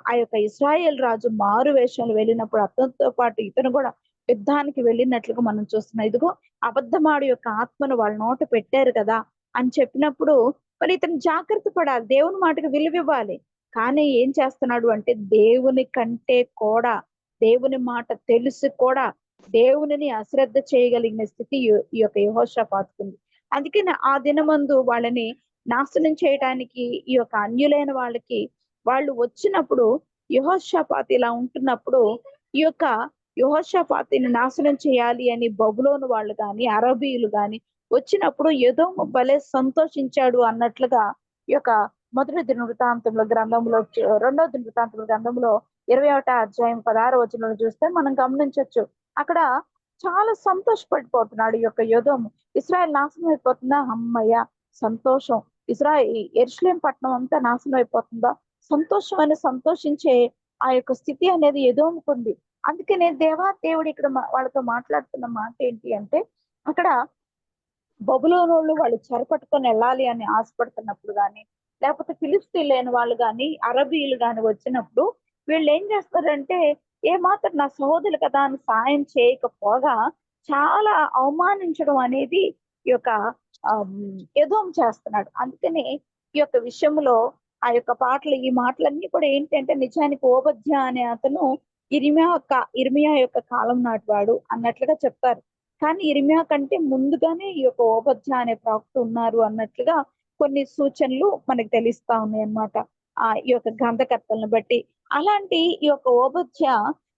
ఆ యొక్క ఇశ్రాయేల్ రాజు మారు వేషంలో వెళ్ళినప్పుడు అతనితో పాటు ఇతను కూడా యుద్ధానికి వెళ్ళినట్లుగా మనం చూస్తున్నాం. ఇదిగో అబద్ధమాడు యొక్క ఆత్మను వాళ్ళ నోట పెట్టారు కదా అని చెప్పినప్పుడు మరి ఇతను జాగ్రత్త పడాలి, దేవుని మాటకు విలువివ్వాలి. కానీ ఏం చేస్తున్నాడు అంటే దేవుని కంటే కూడా దేవుని మాట తెలిసి కూడా దేవునిని అశ్రద్ధ చేయగలిగిన స్థితి ఈ యొక్క యెహోషాపాతుకుంది. అందుకని ఆ దినమందు వాళ్ళని నాశనం చేయడానికి ఈ యొక్క అన్యులైన వాళ్ళు వచ్చినప్పుడు యెహోషాపాతు ఇలా ఉంటున్నప్పుడు ఈ యొక్క యెహోషాపాతుని నాశనం చేయాలి అని బబులోను వాళ్ళు గాని అరబీయులు గాని వచ్చినప్పుడు ఎదోము భలే సంతోషించాడు అన్నట్లుగా ఈ యొక్క రెండో దినవృత్తాంతముల గ్రంథంలో 21వ అధ్యాయం 16వ వచనంలో చూస్తే మనం గమనించవచ్చు. అక్కడ చాలా సంతోషపడిపోతున్నాడు ఈ యొక్క ఎదోము. ఇశ్రాయేల్ నాశనం అయిపోతుందా, అమ్మయ్య సంతోషం, యెరూషలేము పట్టణం అంతా నాశనం అయిపోతుందా, సంతోషం అని సంతోషించే ఆ యొక్క స్థితి అనేది ఎదోముకుంది. అందుకనే దేవుడు ఇక్కడ వాళ్ళతో మాట్లాడుతున్న మాట ఏంటి అంటే అక్కడ బబులోనోళ్ళు వాళ్ళు చెరపట్టుకొని వెళ్ళాలి అని ఆశపడుతున్నప్పుడు గాని లేకపోతే ఫిలిస్తీన్లైన వాళ్ళు గాని అరబీయులు గాని వచ్చినప్పుడు వీళ్ళు ఏం చేస్తారంటే ఏమాత్రం నా సహోదరులు కదా అని సాయం చేయకపోగా చాలా అవమానించడం అనేది ఈ యొక్క ఎదోం చేస్తున్నాడు. అందుకని ఈ యొక్క విషయంలో ఆ యొక్క ఈ మాటలన్నీ కూడా ఏంటంటే నిజానికి ఓబద్యా అనే అతను ఇర్మియా యొక్క కాలం నాటివాడు అన్నట్లుగా చెప్తారు. కానీ ఇర్మియా కంటే ముందుగానే ఈ యొక్క ఓబద్యా అనే ప్రవక్త ఉన్నారు అన్నట్లుగా కొన్ని సూచనలు మనకు తెలుస్తా ఉన్నాయి అన్నమాట. ఈ యొక్క గ్రంథకర్తలను బట్టి. అలాంటి ఈ యొక్క ఓబద్య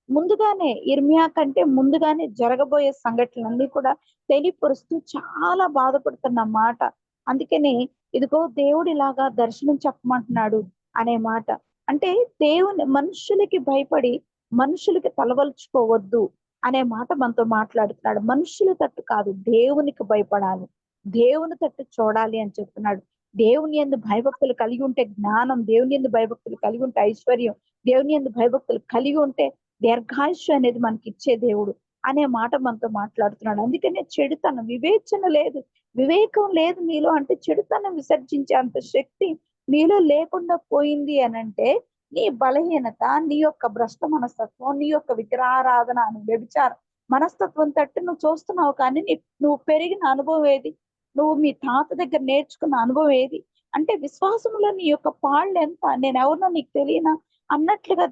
ముందుగానే ఇర్మియా కంటే ముందుగానే జరగబోయే సంఘటనలన్నీ కూడా తెలియపరుస్తూ చాలా బాధపడుతున్న మాట. అందుకని ఇదిగో దేవుడు ఇలాగా దర్శనం చెప్పమంటున్నాడు అనే మాట. అంటే దేవుని మనుషులకి భయపడి మనుషులకి తలవలుచుకోవద్దు అనే మాట మనతో మాట్లాడుతున్నాడు. మనుషుల తట్టు కాదు, దేవునికి భయపడాలి. దేవుని తట్టు చూడాలి అని చెప్తున్నాడు. దేవుని యందు భయభక్తులు కలిగి ఉంటే జ్ఞానం, దేవుని యందు భయభక్తులు కలిగి ఉంటే ఐశ్వర్యం, దేవుని యందు భయభక్తులు కలిగి ఉంటే దీర్ఘాయుష్షు అనేది మనకి ఇచ్చే దేవుడు అనే మాట మనతో మాట్లాడుతున్నాడు. అందుకనే చెడుతనం, వివేచన లేదు, వివేకం లేదు మీలో అంటే చెడుతనం విసర్జించే అంత శక్తి మీలో లేకుండా పోయింది అనంటే నీ బలహీనత, నీ యొక్క భ్రష్ట మనస్తత్వం, నీ యొక్క విగ్రహారాధన అని వ్యభిచారం మనస్తత్వం తట్టు నువ్వు చూస్తున్నావు. కానీ నువ్వు పెరిగిన అనుభవం ఏది? నువ్వు మీ తాత దగ్గర నేర్చుకున్న అనుభవం ఏది? అంటే విశ్వాసంలో నీ యొక్క పాళ్ళు ఎంత? నేనెవరినో నీకు తెలియనా అన్నట్లుగా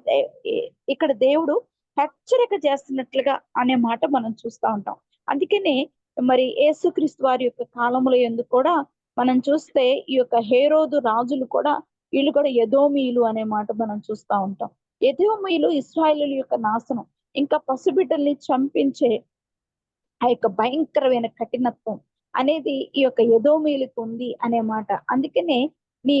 ఇక్కడ దేవుడు హెచ్చరిక చేస్తున్నట్లుగా అనే మాట మనం చూస్తా ఉంటాం. అందుకనే మరి యేసుక్రీస్తు వారి యొక్క కాలంలో ఎందుకు కూడా మనం చూస్తే ఈ యొక్క హేరోదు రాజులు కూడా వీళ్ళు కూడా ఎదోమీయులు అనే మాట మనం చూస్తా ఉంటాం. ఎదోమీయులు ఇశ్రాయేలీయుల యొక్క నాశనం, ఇంకా పసిబిడ్డల్ని చంపించే ఆ యొక్క భయంకరమైన కఠినత్వం అనేది ఈ యొక్క ఎదోమీయులకు ఉంది అనే మాట. అందుకనే నీ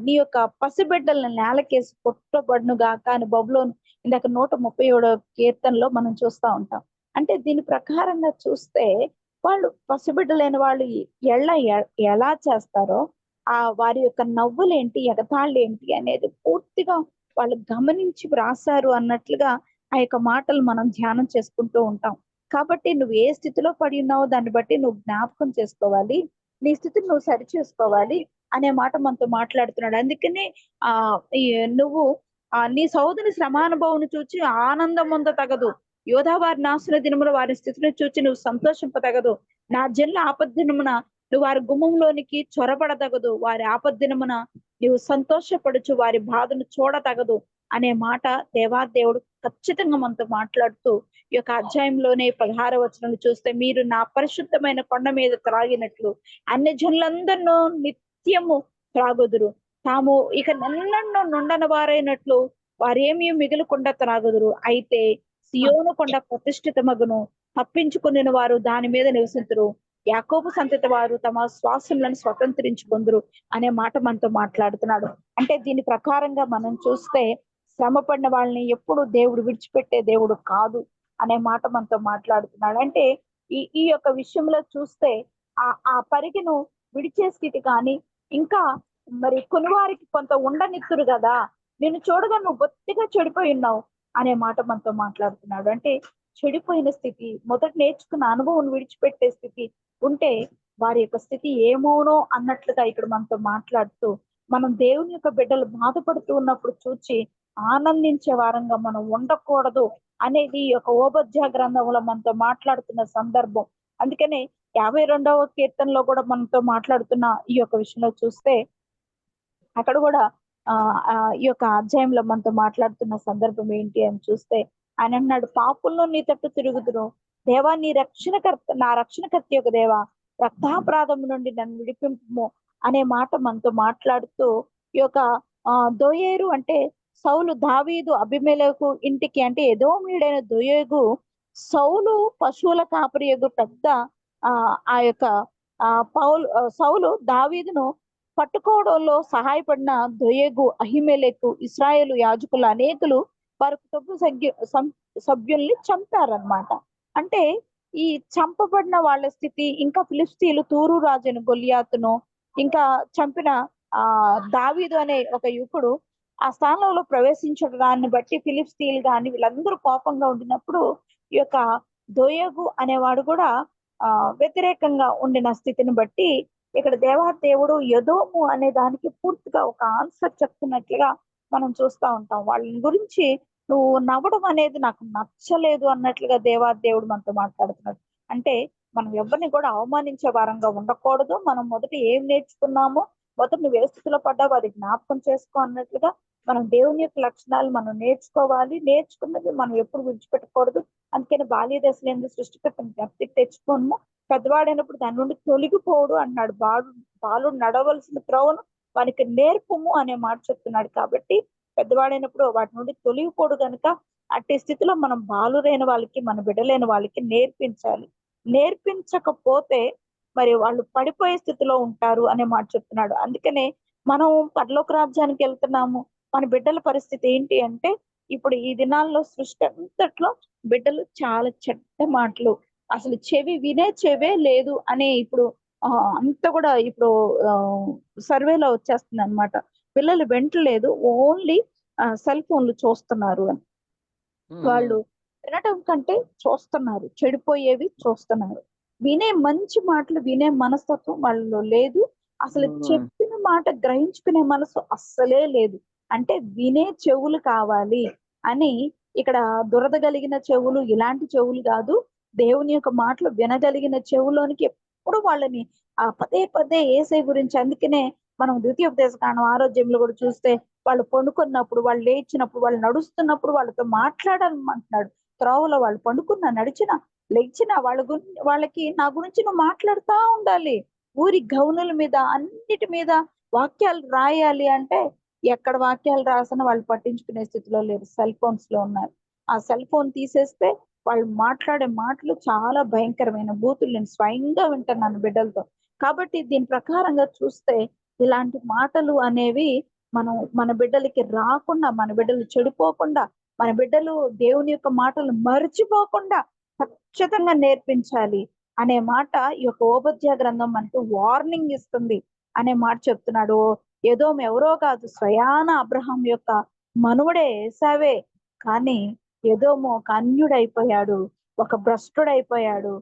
నీ యొక్క పసిబిడ్డలను నేలకేసి కొట్టబడును గాక అని బబులోను ఇందాక 137వ కీర్తనలో మనం చూస్తా ఉంటాం. అంటే దీని ప్రకారంగా చూస్తే వాళ్ళు పసిబిడ్డలైన వాళ్ళు ఎలా చేస్తారో వారి యొక్క నవ్వులేంటి, ఎగతాళిలేంటి అనేది పూర్తిగా వాళ్ళు గమనించి వ్రాసారు అన్నట్లుగా ఆ యొక్క మాటలు మనం ధ్యానం చేసుకుంటూ ఉంటాం. కాబట్టి నువ్వు ఏ స్థితిలో పడి ఉన్నావో దాన్ని బట్టి నువ్వు జ్ఞాపకం చేసుకోవాలి. నీ స్థితిని నువ్వు సరి చేసుకోవాలి అనే మాట మనతో మాట్లాడుతున్నాడు. అందుకనే ఈ నువ్వు నీ సహోదరుని శ్రమానుభవం చూచి ఆనందం పొందతగదు. యోధా వారి నాశన దినమున వారి స్థితిని చూచి నువ్వు సంతోషింపతగదు. నా జనుల ఆపద్దినమున నువ్వు వారి గుమ్మంలోనికి చొరబడతగదు. వారి ఆపద్దినమున నువ్వు సంతోషపడుచు వారి బాధను చూడతగదు అనే మాట దేవాదేవుడు ఖచ్చితంగా మనతో మాట్లాడుతూ ఈ యొక్క అధ్యాయంలోనే 16వ వచనం చూస్తే మీరు నా పరిశుద్ధమైన కొండ మీద త్రాగినట్లు అన్ని జనులందరినూ నిత్యము త్రాగుదురు. తాము ఇక నన్నను నుండని వారైనట్లు వారేమీ మిగులకుండా త్రాగుదురు. అయితే సియోను కొండ ప్రతిష్ఠితమగును, తప్పించుకుని వారు దాని మీద నివసింతురు. యాకోబు సంతతి వారు తమ శ్వాసములను స్వతంత్రించుకుందరు అనే మాట మనతో మాట్లాడుతున్నాడు. అంటే దీని ప్రకారంగా మనం చూస్తే శ్రమ పడిన వాళ్ళని ఎప్పుడు దేవుడు విడిచిపెట్టే దేవుడు కాదు అనే మాట మనతో మాట్లాడుతున్నాడు. అంటే ఈ యొక్క విషయంలో చూస్తే ఆ పరిగెను విడిచే స్థితి కానీ, ఇంకా మరి కొనువారికి కొంత ఉండనిత్తురు కదా, నిన్ను చూడగా నువ్వు బొత్తిగా చెడిపోయి ఉన్నావు అనే మాట మనతో మాట్లాడుతున్నాడు. అంటే చెడిపోయిన స్థితి, మొదట నేర్చుకున్న అనుభవం విడిచిపెట్టే స్థితి ఉంటే వారి యొక్క స్థితి ఏమోనో అన్నట్లుగా ఇక్కడ మనతో మాట్లాడుతూ, మనం దేవుని యొక్క బిడ్డలు బాధపడుతూ ఉన్నప్పుడు చూచి ఆనందించే వారంగా మనం ఉండకూడదు అనేది ఈ యొక్క ఓబద్య గ్రంథంలో మనతో మాట్లాడుతున్న సందర్భం. అందుకనే 52వ కీర్తనలో కూడా మనతో మాట్లాడుతున్న ఈ యొక్క విషయంలో చూస్తే అక్కడ కూడా ఈ యొక్క అధ్యాయంలో మనతో మాట్లాడుతున్న సందర్భం ఏంటి అని చూస్తే ఆయన అన్నాడు, పాపుల్లో నీ తట్టు తిరుగుదురు దేవా, నా రక్షణకర్త యొక్క దేవా, రక్తాపరాధం నుండి నన్ను విడిపింపు అనే మాట మనతో మాట్లాడుతూ ఈ యొక్క దోయేరు అంటే సౌలు దావీదు అబిమెలెకు ఇంటికి అంటే ఎదోమీయుడైన దోయేగు సౌలు పశువుల కాపరియగు పెద్ద ఆ యొక్క సౌలు దావీదును పట్టుకోవడంలో సహాయపడిన దోయేగు అహిమెలెకు ఇశ్రాయేలు యాజకులు అనేకులు వారి కుటుంబ సభ్యుల్ని చంపారనమాట. అంటే ఈ చంపబడిన వాళ్ళ స్థితి, ఇంకా ఫిలిస్తీన్లు తూరు రాజును గొలియాతును ఇంకా చంపిన దావీదు అనే ఒక యువకుడు ఆ స్థానంలో ప్రవేశించడాన్ని బట్టి ఫిలిస్తీన్లు కానీ వీళ్ళందరూ కోపంగా ఉండినప్పుడు ఈ యొక్క దోయేగు అనేవాడు కూడా వ్యతిరేకంగా ఉండిన స్థితిని బట్టి ఇక్కడ దేవుడు ఎదోము అనే దానికి పూర్తిగా ఒక ఆన్సర్ చెప్తున్నట్లుగా మనం చూస్తా ఉంటాం. వాళ్ళని గురించి నువ్వు నవ్వడం అనేది నాకు నచ్చలేదు అన్నట్లుగా దేవుడు మనతో మాట్లాడుతున్నాడు. అంటే మనం ఎవరిని కూడా అవమానించే వారంగా ఉండకూడదు. మనం మొదట ఏం నేర్చుకున్నామో, మొదట నువ్వు ఏ స్థితిలో పడ్డావో అది జ్ఞాపకం చేసుకో అన్నట్లుగా మనం దేవుని యొక్క లక్షణాలు మనం నేర్చుకోవాలి. నేర్చుకున్నది మనం ఎప్పుడు విడిచిపెట్టకూడదు. అందుకని బాల్య దశలో ఎందుకు సృష్టికర్తను జ్ఞప్తికి తెచ్చుకోను, పెద్దవాడైనప్పుడు దాని నుండి తొలగిపోడు అన్నాడు. బాలుడు నడవలసిన త్రోవను వానికి నేర్పుము అనే మాట చెప్తున్నాడు. కాబట్టి పెద్దవాడైనప్పుడు వాటి నుండి తొలగిపోడు గనుక అట్టి స్థితిలో మనం బాలురైన వాళ్ళకి, మన బిడ్డలైన వాళ్ళకి నేర్పించాలి. నేర్పించకపోతే మరి వాళ్ళు పడిపోయే స్థితిలో ఉంటారు అనే మాట చెప్తున్నాడు. అందుకనే మనం పరలోక రాజ్యానికి వెళ్తున్నాము. మన బిడ్డల పరిస్థితి ఏంటి అంటే, ఇప్పుడు ఈ దినాల్లో సృష్టి అంతట్లో బిడ్డలు చాలా చెడ్డ మాటలు, అసలు వినే చెవే లేదు అని ఇప్పుడు అంతా కూడా ఇప్పుడు సర్వేలో వచ్చేస్తుందన్నమాట. పిల్లలు వింటలేదు. ఓన్లీ సెల్ ఫోన్‌లు చూస్తున్నారు అని. వాళ్ళు వినటం కంటే చూస్తున్నారు. చెడిపోయేవి చూస్తున్నారు. వినే మంచి మాటలు వినే మనస్తత్వం వాళ్ళలో లేదు. అసలు చెప్పిన మాట గ్రహించుకునే మనసు అస్సలే లేదు. అంటే వినే చెవులు కావాలి అని ఇక్కడ దురద కలిగిన చెవులు ఇలాంటి చెవులు గాదు. దేవుని యొక్క మాటలు వినగలిగిన చెవులోనికి ఎప్పుడు వాళ్ళని పదే పదే యేసయ్య గురించి అందుకనే మనం ద్వితీయోపదేశకాండం ఆరోగ్యంలో కూడా చూస్తే వాళ్ళు పండుకున్నప్పుడు, వాళ్ళు లేచినప్పుడు, వాళ్ళు నడుస్తున్నప్పుడు వాళ్ళతో మాట్లాడాలంటున్నాడు. త్రోవలో వాళ్ళు పండుకున్నా, నడిచినా, లెగిచినా వాళ్ళకి నా గురించి నువ్వు మాట్లాడుతా ఉండాలి. ఊరి గౌనుల మీద అన్నిటి మీద వాక్యాలు రాయాలి అంటే ఎక్కడ వాక్యాలు రాసినా వాళ్ళు పట్టించుకునే స్థితిలో లేరు. సెల్ ఫోన్స్ లో ఉన్నారు. ఆ సెల్ ఫోన్ తీసేస్తే వాళ్ళు మాట్లాడే మాటలు చాలా భయంకరమైన బూతులు నేను స్వయంగా వింటున్నాను బిడ్డలతో. కాబట్టి దీని ప్రకారంగా చూస్తే ఇలాంటి మాటలు అనేవి మనం మన బిడ్డలకి రాకుండా, మన బిడ్డలు చెడిపోకుండా, మన బిడ్డలు దేవుని యొక్క మాటలు మర్చిపోకుండా ఖచ్చితంగా నేర్పించాలి అనే మాట ఈ యొక్క ఓబద్య గ్రంథం మనకు వార్నింగ్ ఇస్తుంది అనే మాట చెప్తున్నాడు. ఏదో ఎవరో కాదు, స్వయాన అబ్రహాం యొక్క మనువడే ఏసావే. కానీ ఏదోమో ఒక అన్యుడైపోయాడు, ఒక భ్రష్టుడైపోయాడు,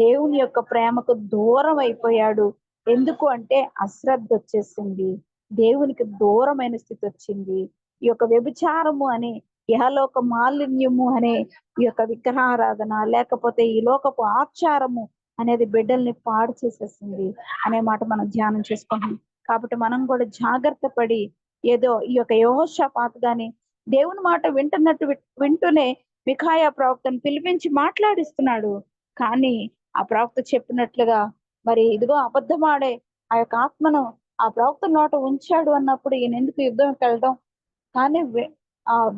దేవుని యొక్క ప్రేమకు దూరం అయిపోయాడు. ఎందుకు అంటే అశ్రద్ధ వచ్చేసింది, దేవునికి దూరమైన స్థితి వచ్చింది. ఈ యొక్క వ్యభిచారము అనే ఇహలోక మాలిన్యము అనే ఈ యొక్క విగ్రహారాధన, లేకపోతే ఈ లోకపు ఆచారము అనేది బిడ్డల్ని పాడు చేసేసింది అనే మాట మనం ధ్యానం చేసుకుంటాం. కాబట్టి మనం కూడా జాగ్రత్త పడి ఏదో ఈ యొక్క యెహోషాపాతు గాని దేవుని మాట వింటున్నట్టు వింటూనే మిఖాయా ప్రవక్తను పిలిపించి మాట్లాడిస్తున్నాడు. కానీ ఆ ప్రవక్త చెప్పినట్లుగా మరి ఇదిగో అబద్ధమాడే ఆ యొక్క ఆత్మను ఆ ప్రవక్త నోట ఉంచాడు అన్నప్పుడు ఈయన ఎందుకు యుద్ధంకి వెళ్ళడం? కానీ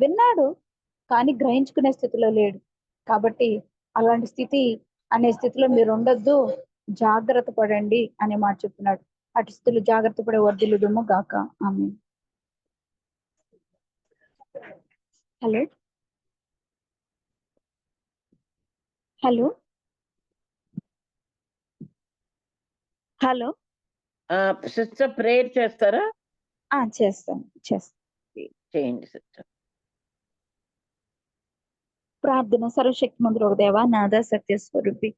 విన్నాడు, కానీ గ్రహించుకునే స్థితిలో లేడు. కాబట్టి అలాంటి స్థితి అనే స్థితిలో మీరు ఉండొద్దు, జాగ్రత్త పడండి అనే మాట చెప్తున్నాడు. అటు స్థితిలో జాగ్రత్త పడే వర్ధిల్లుదుము గాక. Amen. Hello hello hello sister prayer చేస్తారా? చేస్తాను. చేయండి సిస్టర్. ప్రార్థన. సర్వశక్తిమంతుడు దేవా, నాథ సత్య స్వరూపి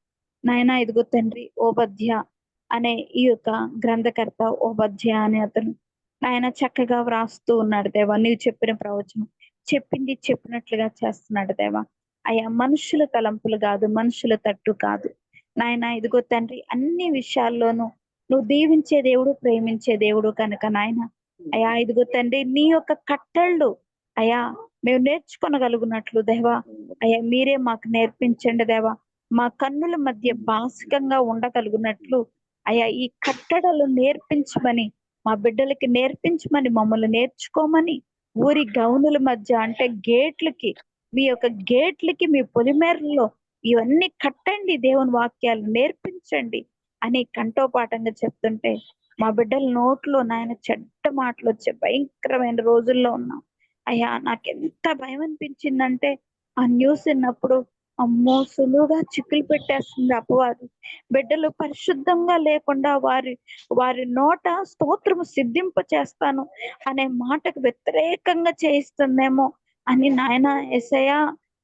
నాయన, ఇదిగో తండ్రి, ఓబద్య అనే ఈ యొక్క గ్రంథకర్త ఓబద్య అనే అతను నాయన చక్కగా వ్రాస్తూ ఉన్నాడు దేవా. నీవు చెప్పిన ప్రవచనం చెప్పింది చెప్పినట్లుగా చేస్తున్నాడు దేవా. అయ్యా, మనుషుల తలంపులు కాదు, మనుషుల తట్టు కాదు నాయన. ఇదిగో తండ్రి, అన్ని విషయాల్లోనూ నువ్వు దీవించే దేవుడు, ప్రేమించే దేవుడు కనుక నాయన అయ్యా, ఇదిగో తండ్రి, నీ యొక్క కట్టళ్ళు అయ్యా మేము నేర్చుకొనగలుగునట్లు దేవా అయ్యా మీరే మాకు నేర్పించండి దేవా. మా కన్నుల మధ్య భాసికంగా ఉండగలుగునట్లు అయ్యా ఈ కట్టడలు నేర్పించమని, మా బిడ్డలకి నేర్పించమని, మమ్మల్ని నేర్చుకోమని, ఊరి గౌనుల మధ్య అంటే గేట్లకి, మీ యొక్క గేట్లకి, మీ పొలిమేరల్లో ఇవన్నీ కట్టండి, దేవుని వాక్యాలు నేర్పించండి అని కంఠోపాఠంగా చెప్తుంటే మా బిడ్డల నోట్లో నాయన చెడ్డ మాటలు వచ్చే భయంకరమైన రోజుల్లో ఉన్నాం అయ్యా. నాకెంత భయం అనిపించిందంటే ఆ న్యూస్ విన్నప్పుడు, అమ్మో సులువుగా చిక్కులు పెట్టేస్తుంది అపవాది. బిడ్డలు పరిశుద్ధంగా లేకుండా వారి నోట స్తోత్రము సిద్ధింప చేస్తాను అనే మాటకు వ్యతిరేకంగా చేయిస్తుందేమో అని నాయన యేసయ్యా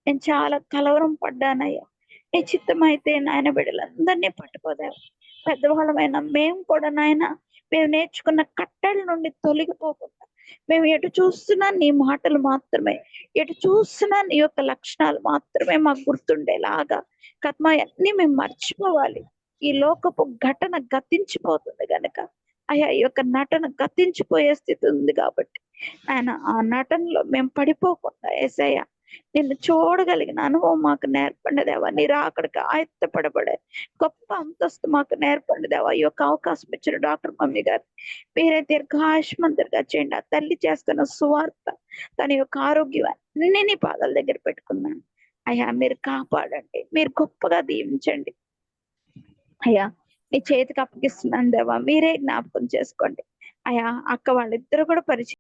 నేను చాలా కలవరం పడ్డానయ్యా. నీ చిత్తమైతే నాయన బిడ్డలందరినీ పట్టుకోదావు. పెద్దవాళ్ళమైన మేము కూడా నాయన మేము నేర్చుకున్న కట్టెల నుండి తొలగిపోకుండా మేము ఎటు చూస్తున్నా నీ మాటలు మాత్రమే, ఎటు చూస్తున్నా నీ యొక్క లక్షణాలు మాత్రమే మాకు గుర్తుండేలాగా కత్మ అన్ని మేము మర్చిపోవాలి. ఈ లోకపు ఘటన గతించిపోతుంది గనక అయ్యా, ఈ యొక్క నటన గతించిపోయే స్థితి ఉంది కాబట్టి ఆయన ఆ నటనలో మేము పడిపోకుండా యేసయ్య నిన్ను చూడగలిగిన అనుభవం మాకు నేర్పండి దేవా. నీ రాకడకి ఆయత్తపడబడే గొప్ప అంతస్తు మాకు నేర్పండి దేవా. ఈ యొక్క అవకాశం ఇచ్చిన డాక్టర్ మమ్మీ గారు మీరే దీర్ఘాయుష్మంతులుగా చేయండి. ఆ తల్లి చేస్తున్న సువార్త, తన యొక్క ఆరోగ్యం అన్ని నీ పాదాల దగ్గర పెట్టుకున్నాను అయ్యా. మీరు కాపాడండి, మీరు గొప్పగా దీవించండి అయ్యా. నీ చేతికి అప్పగిస్తున్నాను దేవా. మీరే జ్ఞాపకం చేసుకోండి అయ్యా. అక్క వాళ్ళిద్దరు కూడా పరిచయం